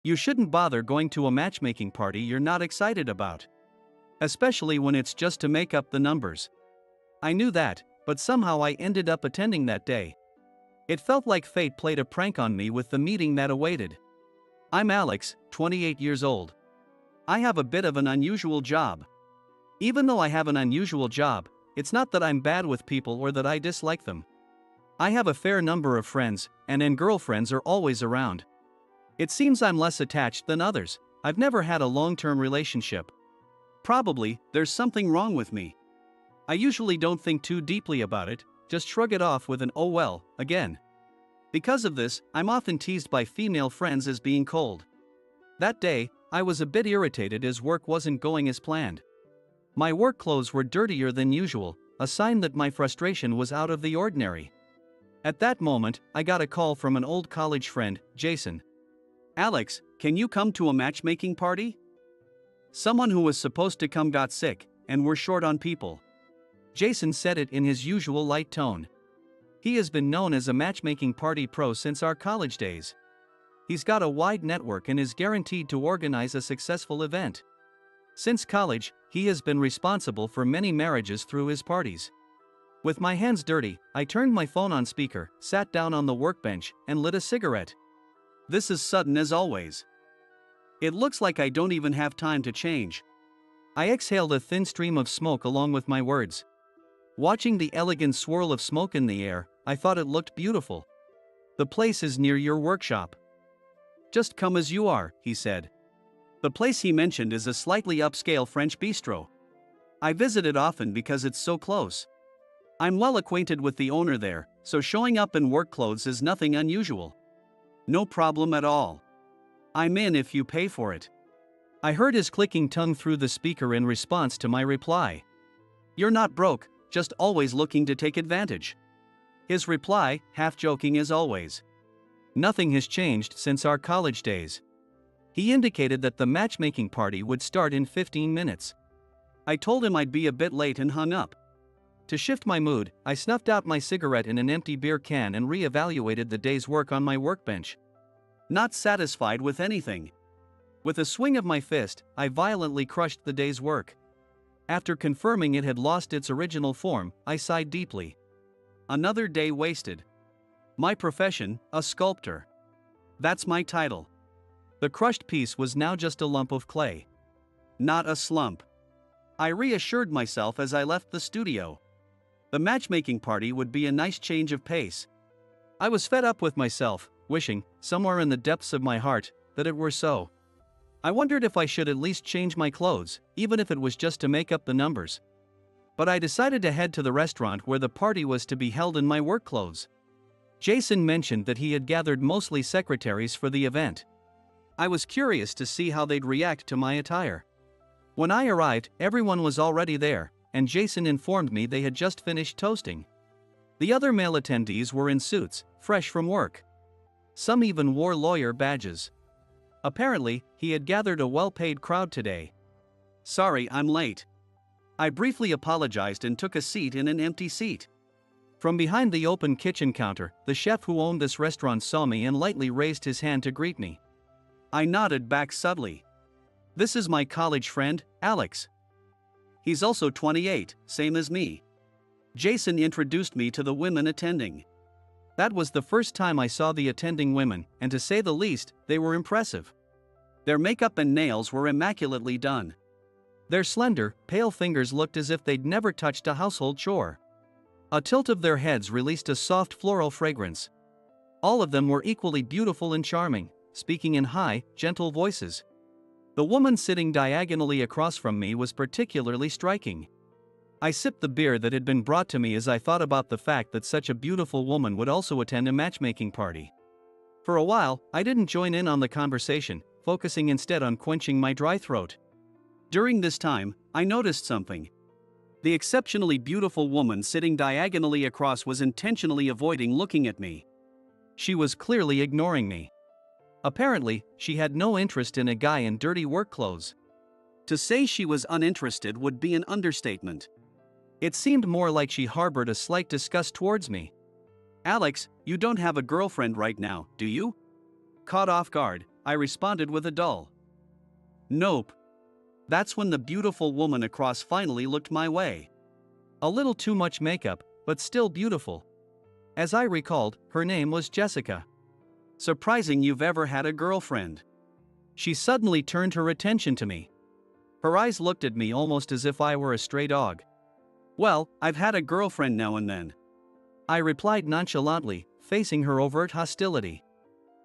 You shouldn't bother going to a matchmaking party you're not excited about. Especially when it's just to make up the numbers. I knew that, but somehow I ended up attending that day. It felt like fate played a prank on me with the meeting that awaited. I'm Alex, 28 years old. I have a bit of an unusual job. Even though I have an unusual job, it's not that I'm bad with people or that I dislike them. I have a fair number of friends, and girlfriends are always around. It seems I'm less attached than others. I've never had a long-term relationship. Probably, there's something wrong with me. I usually don't think too deeply about it, just shrug it off with an "oh well" again. Because of this, I'm often teased by female friends as being cold. That day, I was a bit irritated as work wasn't going as planned. My work clothes were dirtier than usual, a sign that my frustration was out of the ordinary. At that moment, I got a call from an old college friend, Jason. "Alex, can you come to a matchmaking party? Someone who was supposed to come got sick, and we're short on people." Jason said it in his usual light tone. He has been known as a matchmaking party pro since our college days. He's got a wide network and is guaranteed to organize a successful event. Since college, he has been responsible for many marriages through his parties. With my hands dirty, I turned my phone on speaker, sat down on the workbench, and lit a cigarette. This is sudden as always. It looks like I don't even have time to change. I exhaled a thin stream of smoke along with my words. Watching the elegant swirl of smoke in the air, I thought it looked beautiful. "The place is near your workshop. Just come as you are," he said. The place he mentioned is a slightly upscale French bistro. I visit it often because it's so close. I'm well acquainted with the owner there, so showing up in work clothes is nothing unusual. No problem at all. I'm in if you pay for it. I heard his clicking tongue through the speaker in response to my reply. "You're not broke, just always looking to take advantage." His reply, half joking as always. Nothing has changed since our college days. He indicated that the matchmaking party would start in 15 minutes. I told him I'd be a bit late and hung up. To shift my mood, I snuffed out my cigarette in an empty beer can and re-evaluated the day's work on my workbench. Not satisfied with anything. With a swing of my fist, I violently crushed the day's work. After confirming it had lost its original form, I sighed deeply. Another day wasted. My profession, a sculptor. That's my title. The crushed piece was now just a lump of clay. Not a slump. I reassured myself as I left the studio. The matchmaking party would be a nice change of pace. I was fed up with myself, wishing, somewhere in the depths of my heart, that it were so. I wondered if I should at least change my clothes, even if it was just to make up the numbers. But I decided to head to the restaurant where the party was to be held in my work clothes. Jason mentioned that he had gathered mostly secretaries for the event. I was curious to see how they'd react to my attire. When I arrived, everyone was already there, and Jason informed me they had just finished toasting. The other male attendees were in suits, fresh from work. Some even wore lawyer badges. Apparently, he had gathered a well-paid crowd today. "Sorry, I'm late." I briefly apologized and took a seat in an empty seat. From behind the open kitchen counter, the chef who owned this restaurant saw me and lightly raised his hand to greet me. I nodded back subtly. "This is my college friend, Alex. He's also 28, same as me." Jason introduced me to the women attending. That was the first time I saw the attending women, and to say the least, they were impressive. Their makeup and nails were immaculately done. Their slender, pale fingers looked as if they'd never touched a household chore. A tilt of their heads released a soft floral fragrance. All of them were equally beautiful and charming, speaking in high, gentle voices. The woman sitting diagonally across from me was particularly striking. I sipped the beer that had been brought to me as I thought about the fact that such a beautiful woman would also attend a matchmaking party. For a while, I didn't join in on the conversation, focusing instead on quenching my dry throat. During this time, I noticed something. The exceptionally beautiful woman sitting diagonally across was intentionally avoiding looking at me. She was clearly ignoring me. Apparently, she had no interest in a guy in dirty work clothes. To say she was uninterested would be an understatement. It seemed more like she harbored a slight disgust towards me. "Alex, you don't have a girlfriend right now, do you?" Caught off guard, I responded with a dull nope. That's when the beautiful woman across finally looked my way. A little too much makeup, but still beautiful. As I recalled, her name was Jessica. Surprising you've ever had a girlfriend. She suddenly turned her attention to me. Her eyes looked at me almost as if I were a stray dog. Well, I've had a girlfriend now and then. I replied nonchalantly, facing her overt hostility.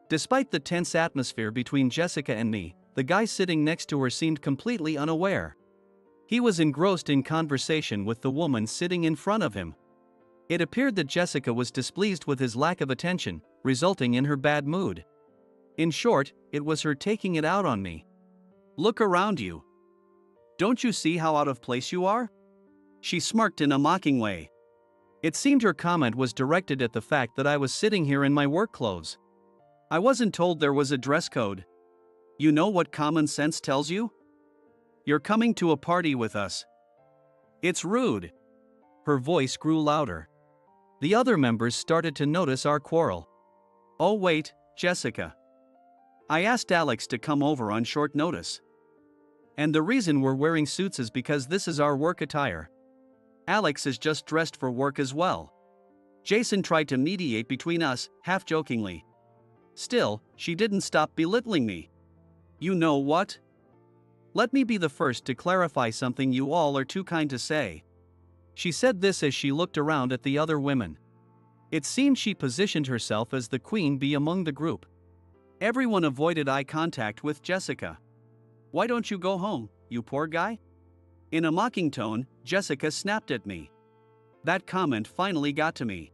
Despite the tense atmosphere between Jessica and me, the guy sitting next to her seemed completely unaware. He was engrossed in conversation with the woman sitting in front of him. It appeared that Jessica was displeased with his lack of attention, resulting in her bad mood. In short, it was her taking it out on me. Look around you. Don't you see how out of place you are? She smirked in a mocking way. It seemed her comment was directed at the fact that I was sitting here in my work clothes. I wasn't told there was a dress code. You know what common sense tells you? You're coming to a party with us. It's rude. Her voice grew louder. The other members started to notice our quarrel. Oh wait, Jessica. I asked Alex to come over on short notice. And the reason we're wearing suits is because this is our work attire. Alex is just dressed for work as well. Jason tried to mediate between us, half-jokingly. Still, she didn't stop belittling me. You know what? Let me be the first to clarify something you all are too kind to say. She said this as she looked around at the other women. It seemed she positioned herself as the queen bee among the group. Everyone avoided eye contact with Jessica. Why don't you go home, you poor guy? In a mocking tone, Jessica snapped at me. That comment finally got to me.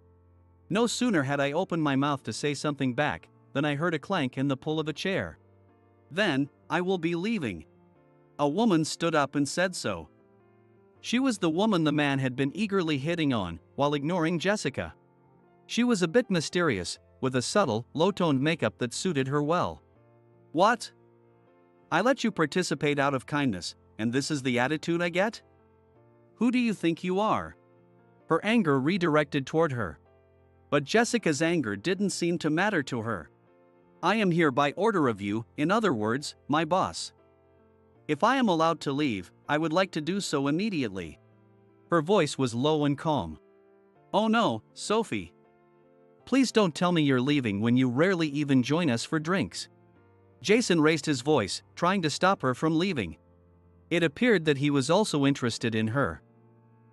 No sooner had I opened my mouth to say something back than I heard a clank and the pull of a chair. Then, I will be leaving. A woman stood up and said so. She was the woman the man had been eagerly hitting on, while ignoring Jessica. She was a bit mysterious, with a subtle, low-toned makeup that suited her well. What? I let you participate out of kindness, and this is the attitude I get? Who do you think you are? Her anger redirected toward her. But Jessica's anger didn't seem to matter to her. I am here by order of you, in other words, my boss. If I am allowed to leave, I would like to do so immediately. Her voice was low and calm. Oh no, Sophie. Please don't tell me you're leaving when you rarely even join us for drinks. Jason raised his voice, trying to stop her from leaving. It appeared that he was also interested in her.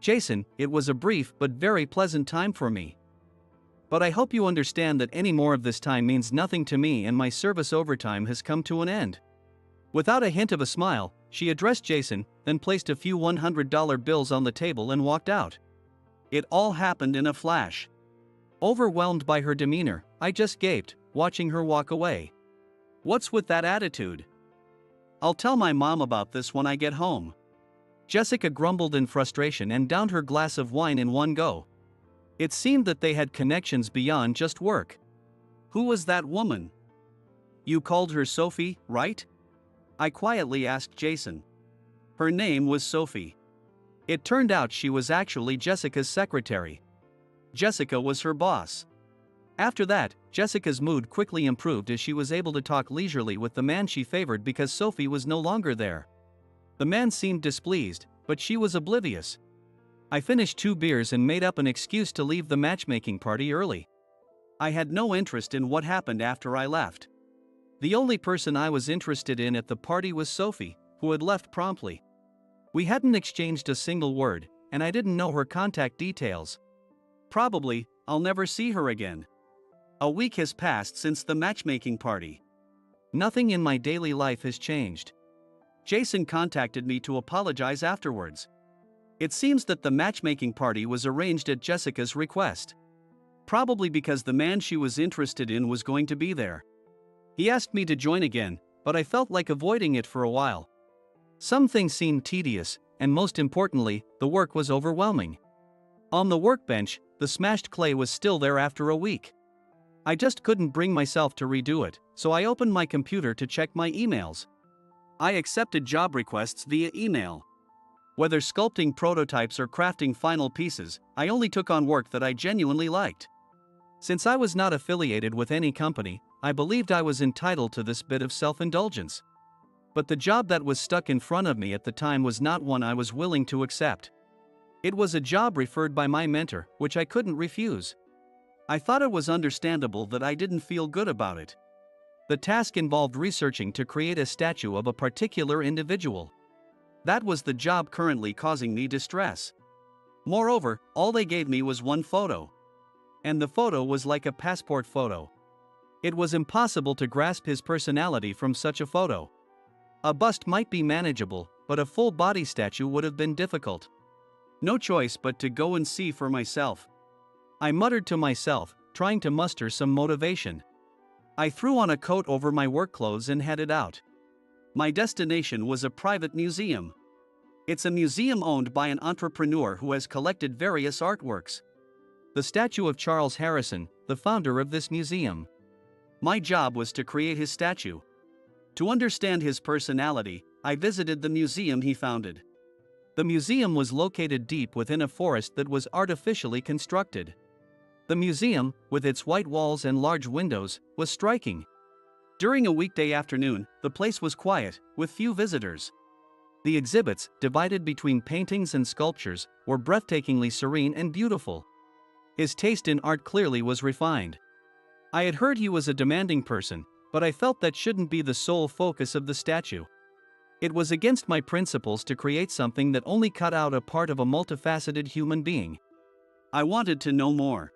Jason, it was a brief but very pleasant time for me. But I hope you understand that any more of this time means nothing to me and my service overtime has come to an end. Without a hint of a smile, she addressed Jason, then placed a few $100 bills on the table and walked out. It all happened in a flash. Overwhelmed by her demeanor, I just gaped, watching her walk away. What's with that attitude? I'll tell my mom about this when I get home. Jessica grumbled in frustration and downed her glass of wine in one go. It seemed that they had connections beyond just work. Who was that woman? You called her Sophie, right? I quietly asked Jason. Her name was Sophie. It turned out she was actually Jessica's secretary. Jessica was her boss. After that, Jessica's mood quickly improved as she was able to talk leisurely with the man she favored because Sophie was no longer there. The man seemed displeased, but she was oblivious. I finished 2 beers and made up an excuse to leave the matchmaking party early. I had no interest in what happened after I left. The only person I was interested in at the party was Sophie, who had left promptly. We hadn't exchanged a single word, and I didn't know her contact details. Probably, I'll never see her again. A week has passed since the matchmaking party. Nothing in my daily life has changed. Jason contacted me to apologize afterwards. It seems that the matchmaking party was arranged at Jessica's request. Probably because the man she was interested in was going to be there. He asked me to join again, but I felt like avoiding it for a while. Some things seemed tedious, and most importantly, the work was overwhelming. On the workbench, the smashed clay was still there after a week. I just couldn't bring myself to redo it, so I opened my computer to check my emails. I accepted job requests via email. Whether sculpting prototypes or crafting final pieces, I only took on work that I genuinely liked. Since I was not affiliated with any company, I believed I was entitled to this bit of self-indulgence. But the job that was stuck in front of me at the time was not one I was willing to accept. It was a job referred by my mentor, which I couldn't refuse. I thought it was understandable that I didn't feel good about it. The task involved researching to create a statue of a particular individual. That was the job currently causing me distress. Moreover, all they gave me was one photo. And the photo was like a passport photo. It was impossible to grasp his personality from such a photo. A bust might be manageable, but a full body statue would have been difficult. No choice but to go and see for myself. I muttered to myself, trying to muster some motivation. I threw on a coat over my work clothes and headed out. My destination was a private museum. It's a museum owned by an entrepreneur who has collected various artworks. The statue of Charles Harrison, the founder of this museum. My job was to create his statue. To understand his personality, I visited the museum he founded. The museum was located deep within a forest that was artificially constructed. The museum, with its white walls and large windows, was striking. During a weekday afternoon, the place was quiet, with few visitors. The exhibits, divided between paintings and sculptures, were breathtakingly serene and beautiful. His taste in art clearly was refined. I had heard he was a demanding person, but I felt that shouldn't be the sole focus of the statue. It was against my principles to create something that only cut out a part of a multifaceted human being. I wanted to know more.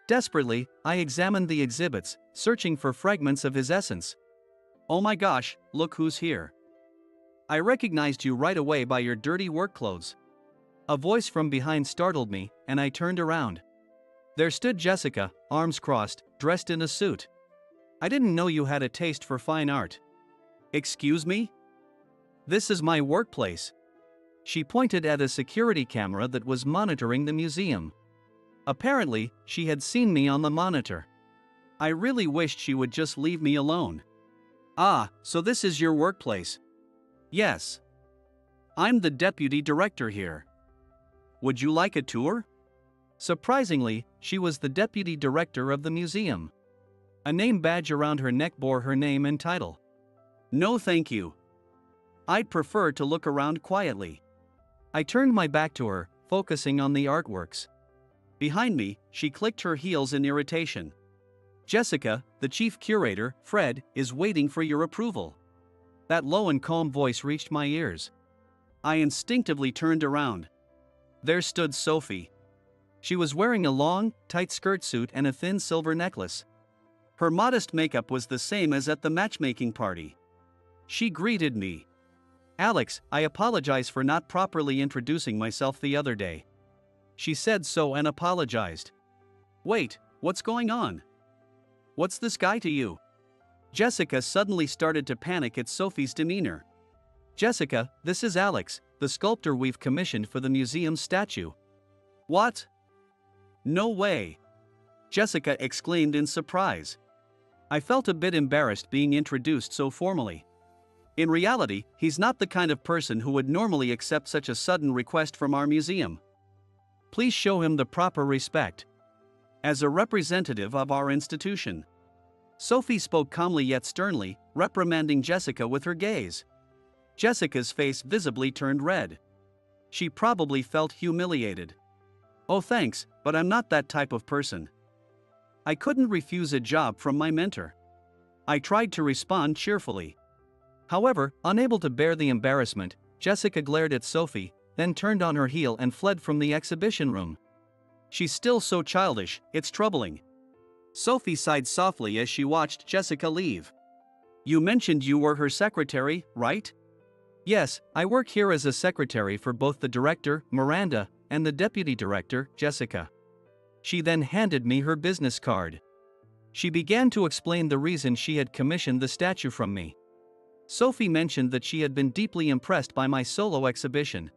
Desperately, I examined the exhibits, searching for fragments of his essence. Oh my gosh, look who's here. I recognized you right away by your dirty work clothes. A voice from behind startled me, and I turned around. There stood Jessica, arms crossed, dressed in a suit. I didn't know you had a taste for fine art. Excuse me? This is my workplace. She pointed at a security camera that was monitoring the museum. Apparently, she had seen me on the monitor. I really wished she would just leave me alone. Ah, so this is your workplace? Yes. I'm the deputy director here. Would you like a tour? Surprisingly, she was the deputy director of the museum. A name badge around her neck bore her name and title. No thank you. I'd prefer to look around quietly. I turned my back to her, focusing on the artworks. Behind me, she clicked her heels in irritation. Jessica, the chief curator, Fred, is waiting for your approval. That low and calm voice reached my ears. I instinctively turned around. There stood Sophie. She was wearing a long, tight skirt suit and a thin silver necklace. Her modest makeup was the same as at the matchmaking party. She greeted me. Alex, I apologize for not properly introducing myself the other day. She said so and apologized. Wait, what's going on? What's this guy to you? Jessica suddenly started to panic at Sophie's demeanor. Jessica, this is Alex, the sculptor we've commissioned for the museum's statue. What? No way! Jessica exclaimed in surprise. I felt a bit embarrassed being introduced so formally. In reality, he's not the kind of person who would normally accept such a sudden request from our museum. Please show him the proper respect. As a representative of our institution. Sophie spoke calmly yet sternly, reprimanding Jessica with her gaze. Jessica's face visibly turned red. She probably felt humiliated. Oh thanks, but I'm not that type of person. I couldn't refuse a job from my mentor. I tried to respond cheerfully. However, unable to bear the embarrassment, Jessica glared at Sophie, then turned on her heel and fled from the exhibition room. She's still so childish, it's troubling. Sophie sighed softly as she watched Jessica leave. You mentioned you were her secretary, right? Yes, I work here as a secretary for both the director, Miranda, and the deputy director, Jessica. She then handed me her business card. She began to explain the reason she had commissioned the statue from me. Sophie mentioned that she had been deeply impressed by my solo exhibition.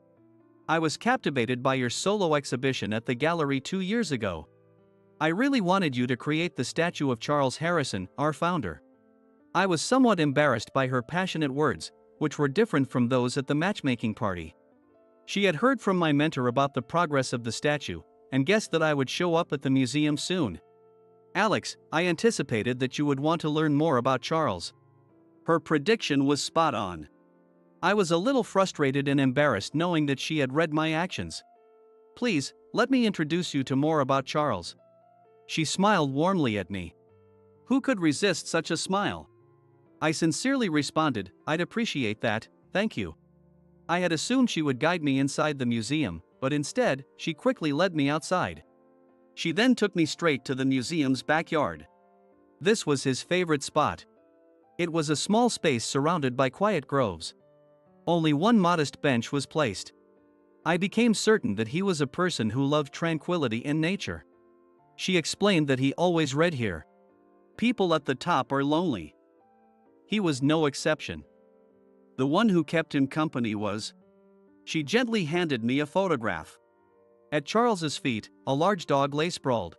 I was captivated by your solo exhibition at the gallery 2 years ago. I really wanted you to create the statue of Charles Harrison, our founder. I was somewhat embarrassed by her passionate words, which were different from those at the matchmaking party. She had heard from my mentor about the progress of the statue, and guessed that I would show up at the museum soon. Alex, I anticipated that you would want to learn more about Charles. Her prediction was spot on. I was a little frustrated and embarrassed knowing that she had read my actions. Please, let me introduce you to more about Charles. She smiled warmly at me. Who could resist such a smile? I sincerely responded, I'd appreciate that, thank you. I had assumed she would guide me inside the museum, but instead, she quickly led me outside. She then took me straight to the museum's backyard. This was his favorite spot. It was a small space surrounded by quiet groves. Only one modest bench was placed. I became certain that he was a person who loved tranquility in nature. She explained that he always read here. People at the top are lonely. He was no exception. The one who kept him company was. She gently handed me a photograph. At Charles's feet, a large dog lay sprawled.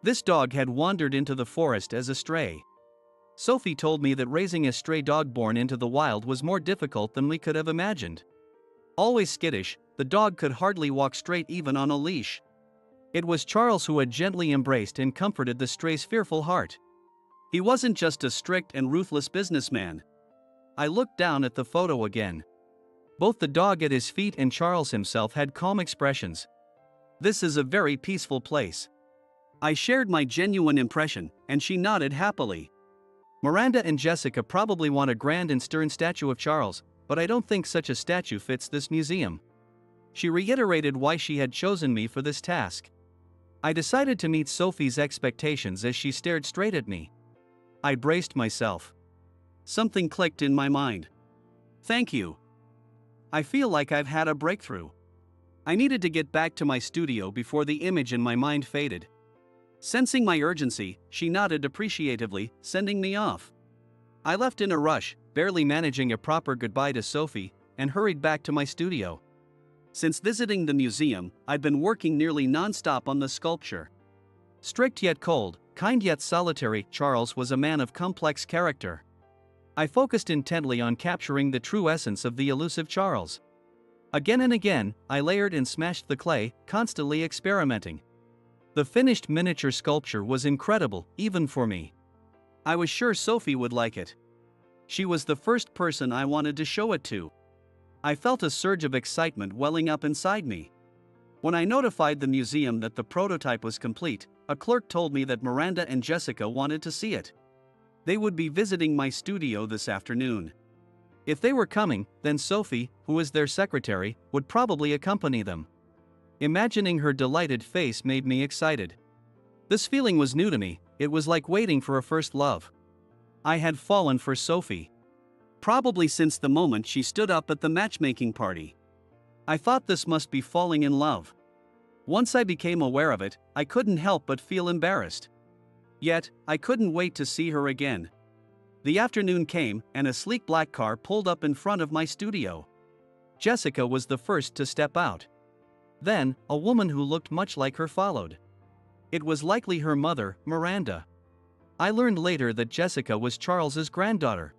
This dog had wandered into the forest as a stray. Sophie told me that raising a stray dog born into the wild was more difficult than we could have imagined. Always skittish, the dog could hardly walk straight even on a leash. It was Charles who had gently embraced and comforted the stray's fearful heart. He wasn't just a strict and ruthless businessman. I looked down at the photo again. Both the dog at his feet and Charles himself had calm expressions. This is a very peaceful place. I shared my genuine impression, and she nodded happily. Miranda and Jessica probably want a grand and stern statue of Charles, but I don't think such a statue fits this museum. She reiterated why she had chosen me for this task. I decided to meet Sophie's expectations as she stared straight at me. I braced myself. Something clicked in my mind. Thank you. I feel like I've had a breakthrough. I needed to get back to my studio before the image in my mind faded. Sensing my urgency, she nodded appreciatively, sending me off. I left in a rush, barely managing a proper goodbye to Sophie, and hurried back to my studio. Since visiting the museum, I'd been working nearly non-stop on the sculpture. Strict yet cold, kind yet solitary, Charles was a man of complex character. I focused intently on capturing the true essence of the elusive Charles. Again and again, I layered and smashed the clay, constantly experimenting. The finished miniature sculpture was incredible, even for me. I was sure Sophie would like it. She was the first person I wanted to show it to. I felt a surge of excitement welling up inside me. When I notified the museum that the prototype was complete, a clerk told me that Miranda and Jessica wanted to see it. They would be visiting my studio this afternoon. If they were coming, then Sophie, who is their secretary, would probably accompany them. Imagining her delighted face made me excited. This feeling was new to me, it was like waiting for a first love. I had fallen for Sophie. Probably since the moment she stood up at the matchmaking party. I thought this must be falling in love. Once I became aware of it, I couldn't help but feel embarrassed. Yet, I couldn't wait to see her again. The afternoon came, and a sleek black car pulled up in front of my studio. Jessica was the first to step out. Then, a woman who looked much like her followed. It was likely her mother, Miranda. I learned later that Jessica was Charles's granddaughter.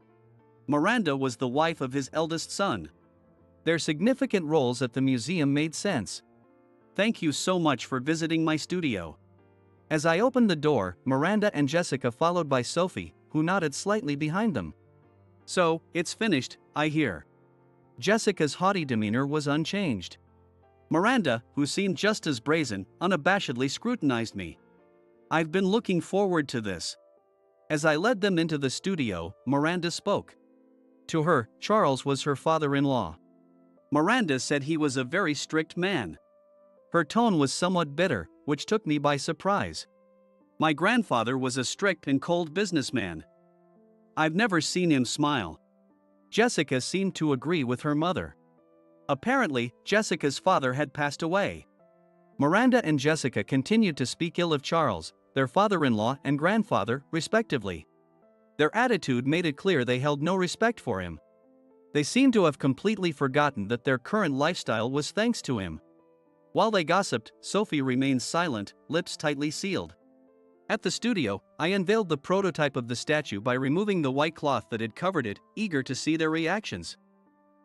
Miranda was the wife of his eldest son. Their significant roles at the museum made sense. Thank you so much for visiting my studio. As I opened the door, Miranda and Jessica followed by Sophie, who nodded slightly behind them. So, it's finished, I hear. Jessica's haughty demeanor was unchanged. Miranda, who seemed just as brazen, unabashedly scrutinized me. I've been looking forward to this. As I led them into the studio, Miranda spoke. To her, Charles was her father-in-law. Miranda said he was a very strict man. Her tone was somewhat bitter, which took me by surprise. My grandfather was a strict and cold businessman. I've never seen him smile. Jessica seemed to agree with her mother. Apparently, Jessica's father had passed away. Miranda and Jessica continued to speak ill of Charles, their father-in-law and grandfather, respectively. Their attitude made it clear they held no respect for him. They seemed to have completely forgotten that their current lifestyle was thanks to him. While they gossiped, Sophie remained silent, lips tightly sealed. At the studio, I unveiled the prototype of the statue by removing the white cloth that had covered it, eager to see their reactions.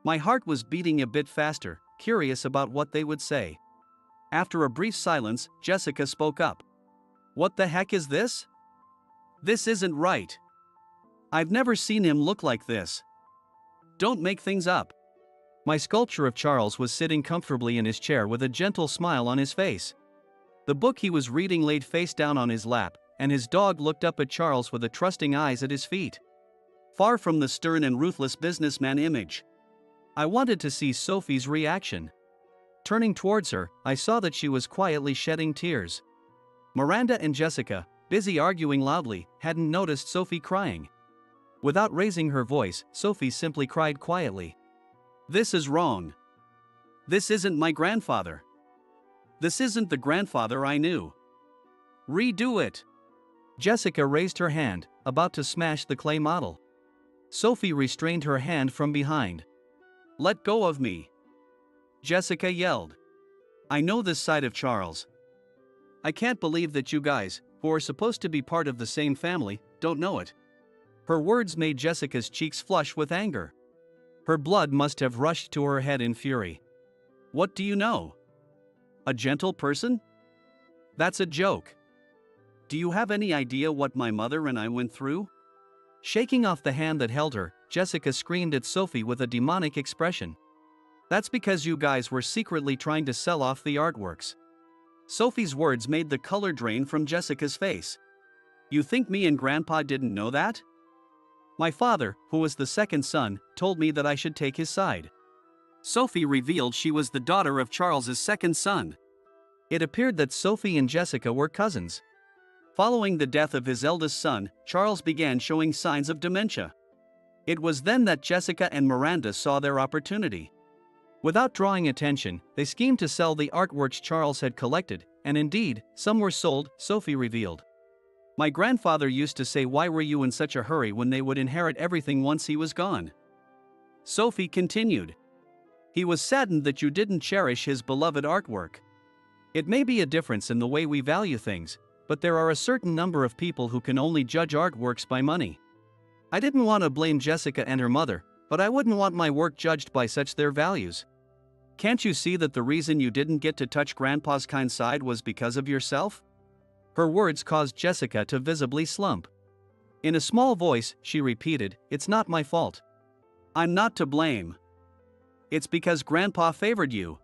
My heart was beating a bit faster, curious about what they would say. After a brief silence, Jessica spoke up. What the heck is this? This isn't right. I've never seen him look like this. Don't make things up. My sculpture of Charles was sitting comfortably in his chair with a gentle smile on his face. The book he was reading laid face down on his lap, and his dog looked up at Charles with a trusting eyes at his feet. Far from the stern and ruthless businessman image. I wanted to see Sophie's reaction. Turning towards her, I saw that she was quietly shedding tears. Miranda and Jessica, busy arguing loudly, hadn't noticed Sophie crying. Without raising her voice, Sophie simply cried quietly. This is wrong. This isn't my grandfather. This isn't the grandfather I knew. Redo it. Jessica raised her hand, about to smash the clay model. Sophie restrained her hand from behind. Let go of me. Jessica yelled. I know this side of Charles. I can't believe that you guys, who are supposed to be part of the same family, don't know it. Her words made Jessica's cheeks flush with anger. Her blood must have rushed to her head in fury. What do you know? A gentle person? That's a joke. Do you have any idea what my mother and I went through? Shaking off the hand that held her, Jessica screamed at Sophie with a demonic expression. That's because you guys were secretly trying to sell off the artworks. Sophie's words made the color drain from Jessica's face. You think me and Grandpa didn't know that? My father, who was the second son, told me that I should take his side. Sophie revealed she was the daughter of Charles's second son. It appeared that Sophie and Jessica were cousins. Following the death of his eldest son, Charles began showing signs of dementia. It was then that Jessica and Miranda saw their opportunity. Without drawing attention, they schemed to sell the artworks Charles had collected, and indeed, some were sold, Sophie revealed. My grandfather used to say, why were you in such a hurry when they would inherit everything once he was gone? Sophie continued. He was saddened that you didn't cherish his beloved artwork. It may be a difference in the way we value things, but there are a certain number of people who can only judge artworks by money. I didn't want to blame Jessica and her mother, but I wouldn't want my work judged by such their values. Can't you see that the reason you didn't get to touch Grandpa's kind side was because of yourself? Her words caused Jessica to visibly slump. In a small voice, she repeated, it's not my fault. I'm not to blame. It's because Grandpa favored you.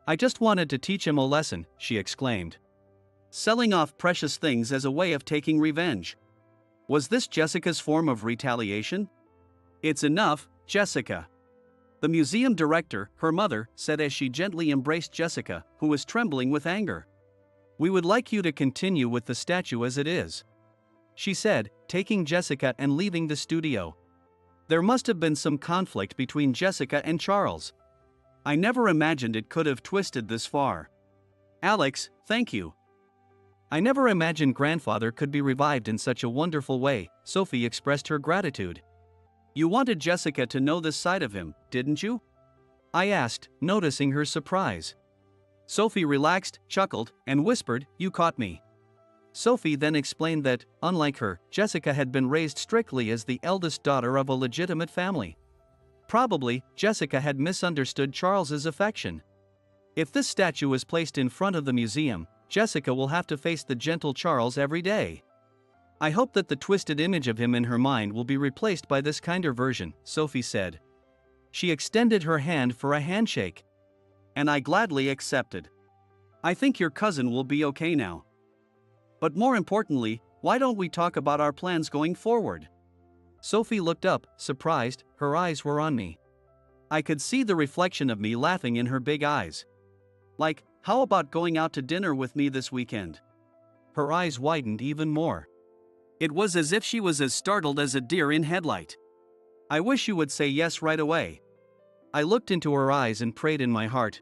I just wanted to teach him a lesson, she exclaimed. Selling off precious things as a way of taking revenge. Was this Jessica's form of retaliation? It's enough, Jessica. The museum director, her mother, said as she gently embraced Jessica, who was trembling with anger. We would like you to continue with the statue as it is, she said, taking Jessica and leaving the studio. There must have been some conflict between Jessica and Charles. I never imagined it could have twisted this far. Alex, thank you. I never imagined Grandfather could be revived in such a wonderful way, Sophie expressed her gratitude. You wanted Jessica to know this side of him, didn't you? I asked, noticing her surprise. Sophie relaxed, chuckled, and whispered, you caught me. Sophie then explained that, unlike her, Jessica had been raised strictly as the eldest daughter of a legitimate family. Probably, Jessica had misunderstood Charles's affection. If this statue is placed in front of the museum, Jessica will have to face the gentle Charles every day. I hope that the twisted image of him in her mind will be replaced by this kinder version, Sophie said. She extended her hand for a handshake. And I gladly accepted. I think your cousin will be okay now. But more importantly, why don't we talk about our plans going forward? Sophie looked up, surprised, her eyes were on me. I could see the reflection of me laughing in her big eyes. Like, how about going out to dinner with me this weekend? Her eyes widened even more. It was as if she was as startled as a deer in headlight. I wish you would say yes right away. I looked into her eyes and prayed in my heart,